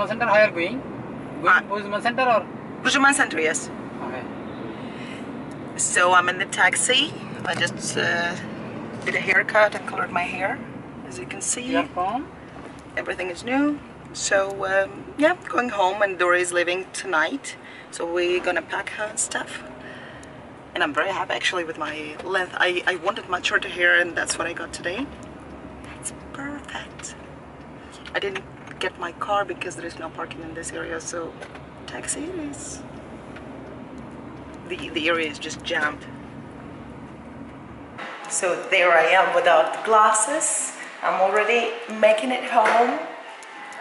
Bujuman Center, how are you going? Bujuman Center or? Bujuman Center, yes. Okay. So I'm in the taxi. I just did a haircut and colored my hair. As you can see, everything is new. So yeah, going home, and Dora is leaving tonight. So we're gonna pack her and stuff. And I'm very happy actually with my length. I wanted much shorter hair, and that's what I got today. It's perfect. I didn't get my car because there is no parking in this area, so taxi it is. The area is just jammed. So there I am without glasses. I'm already making it home.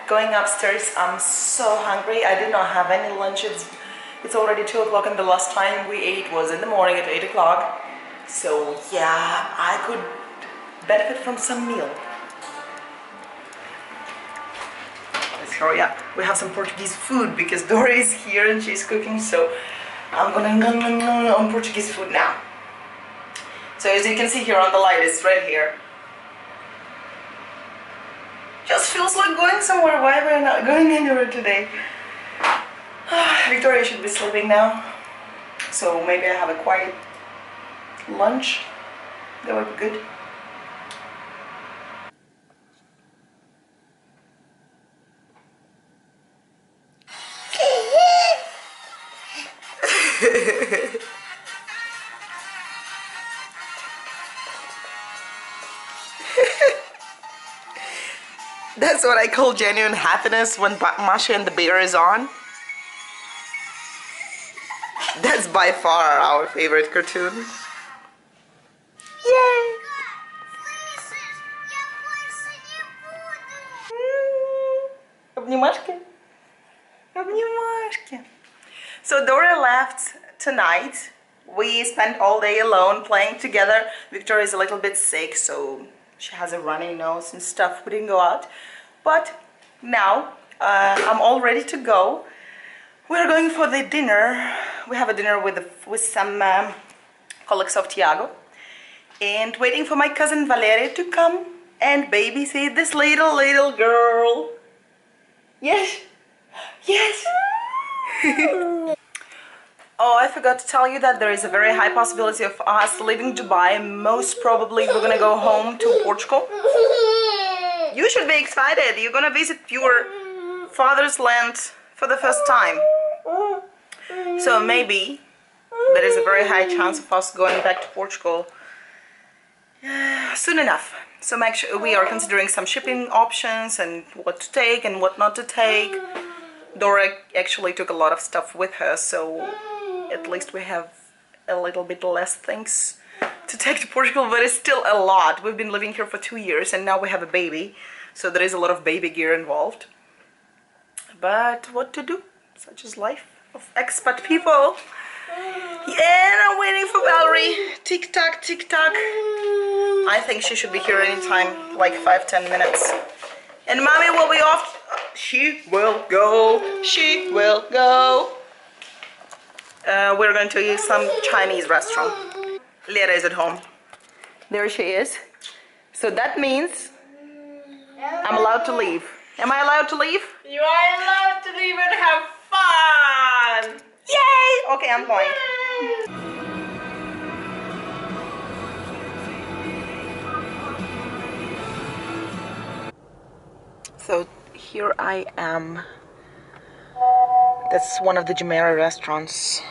Going upstairs, I'm so hungry. I did not have any lunch. It's already 2 o'clock, and the last time we ate was in the morning at 8 o'clock. So yeah, I could benefit from some meal. Let's hurry up. We have some Portuguese food because Dora is here and she's cooking, so I'm gonna on Portuguese food now. So as you can see here on the light, it's right here. Just feels like going somewhere. Why we're not going anywhere today? Victoria should be sleeping now, so maybe I have a quiet lunch. That would be good. That's what I call genuine happiness when Masha and the bear is on. That's by far our favorite cartoon. Yay! Обнимашки. Обнимашки. So Dora left tonight. We spent all day alone playing together. Victoria is a little bit sick, so she has a runny nose and stuff. We didn't go out. But now I'm all ready to go. We're going for the dinner. We have a dinner with some colleagues of Tiago. And waiting for my cousin Valeria to come and babysit this little girl. Yes. Yes. Oh, I forgot to tell you that there is a very high possibility of us leaving Dubai. Most probably we're gonna go home to Portugal. You should be excited. You're gonna visit your father's land for the first time. So maybe there is a very high chance of us going back to Portugal soon enough. So make sure we are considering some shipping options and what to take and what not to take. Dora actually took a lot of stuff with her, so at least we have a little bit less things to take to Portugal, but it's still a lot. We've been living here for 2 years and now we have a baby, so there is a lot of baby gear involved. But what to do? Such is life of expat people. Yeah, and I'm waiting for Valerie. Tick tock, tick tock. I think she should be here anytime, like 5-10 minutes. And mommy will be off. She will go. She will go. We're going to use some Chinese restaurant. Lera is at home. There she is. So that means I'm allowed to leave. Am I allowed to leave? You are allowed to leave and have fun! Yay! Okay, I'm going. So here I am. That's one of the Jumeirah restaurants.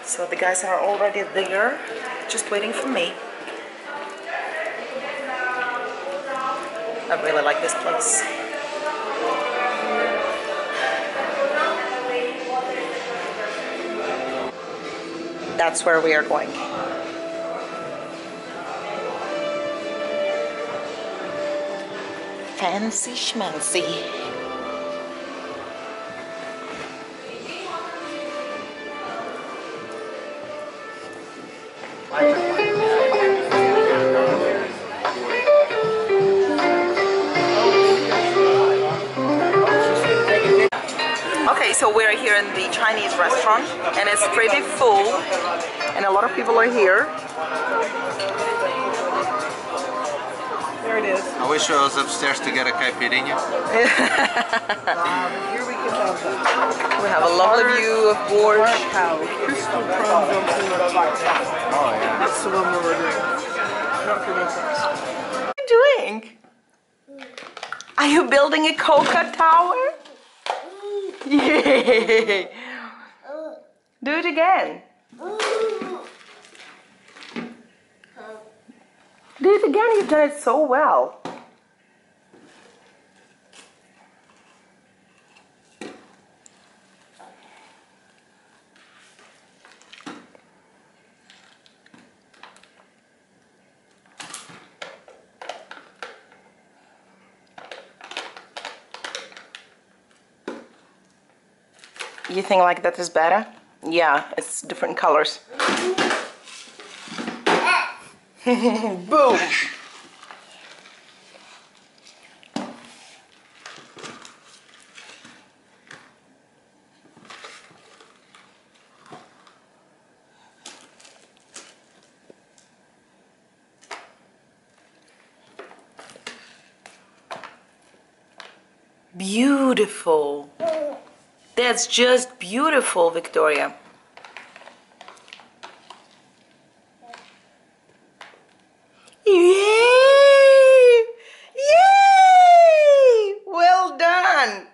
So the guys are already there, just waiting for me. I really like this place. That's where we are going. Fancy schmancy. than the Chinese restaurant, and it's pretty full, and a lot of people are here. There it is. I wish I was upstairs to get a caipirinha. Here we can have that. We have a lovely view of Gorge. Cow. Crystal prawns on Oh yeah. That's the one we were doing. Not for me first. What are you doing? Are you building a coca tower? Yay! Do it again. Do it again, you've done it so well. You think like that is better? Yeah, it's different colors. Boom! Beautiful. That's just beautiful, Victoria. Yay! Yay! Well done.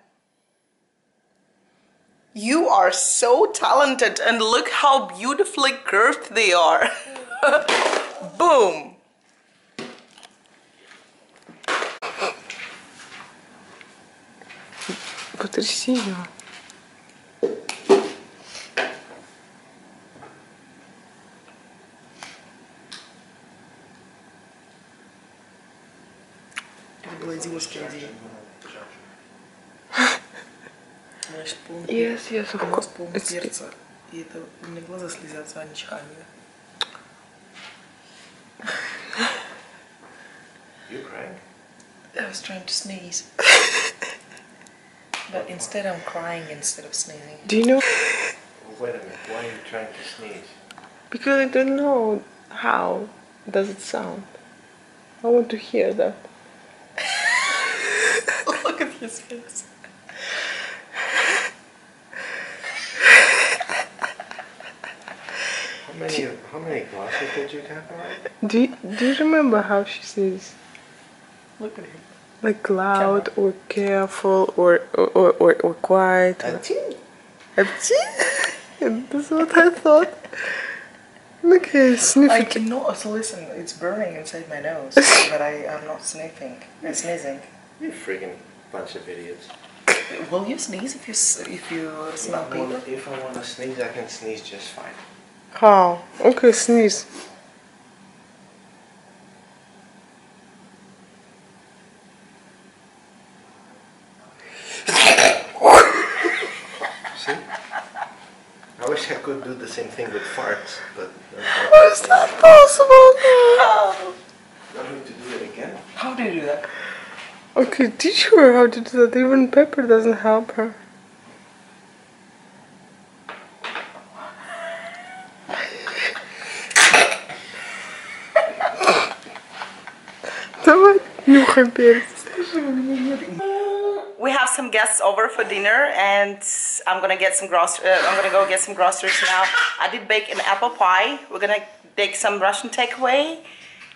You are so talented, and look how beautifully curved they are. Boom. Потряси ее. Это была идиотская идея. Значит, полный Yes, yes, of у нас course. полный перца. И это у меня глаза слезятся, а не чихание. You crying? I was trying to sneeze. But instead I'm crying instead of sneezing. Do you know? Wait a minute, why are you trying to sneeze? Because I don't know how does it sound. I want to hear that. Look at his face. How many glasses did you have already? Do you remember how she says Look at him. like loud or careful or quiet? Achoo. That's what I thought. Look at I sniffing. cannot. So listen, it's burning inside my nose, but I am not sniffing. Sneezing. You freaking bunch of idiots. Will you sneeze if you smell people? If I want to sneeze, I can sneeze just fine. How? Okay, sneeze. See? I wish I could do the same thing with farts, but How is that possible? don't need to do it again. How do you do that? Okay, teach her how to do that. Even Pepper doesn't help her. Давай, нюхай перец. We have some guests over for dinner, and I'm gonna get some I'm gonna go get some groceries now. I did bake an apple pie. We're gonna take some Russian takeaway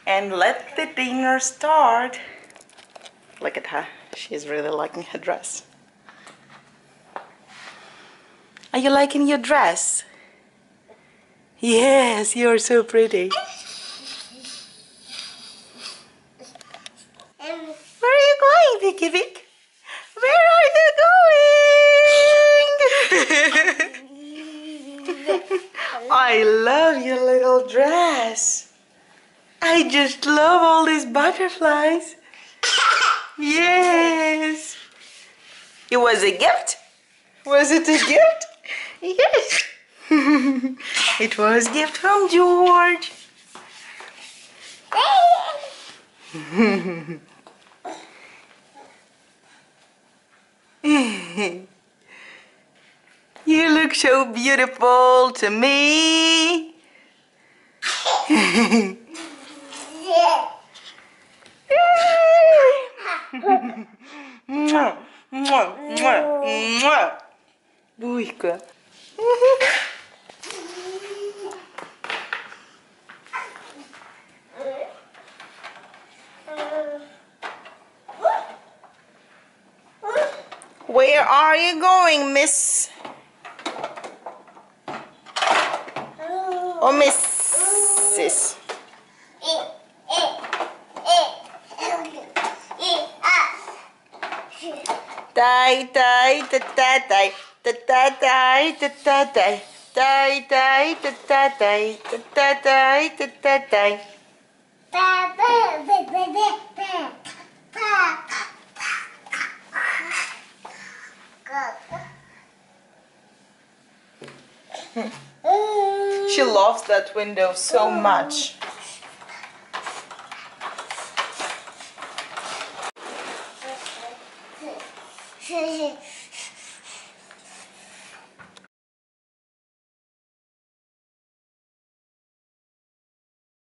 and let the dinner start. Look at her. She's really liking her dress. Are you liking your dress? Yes, you're so pretty. Where are you going, Vicky Vic? Where are you going? I love your little dress. I just love all these butterflies. Yes. It was a gift? Was it a gift? Yes. It was a gift from George. You look so beautiful to me. Буйка. Where are you going, miss? Or missus? Die, die, da, da, die, da, da, die, da, da, die. Die, die, da, da, die, da, da, die, da, da, die. She loves that window so much.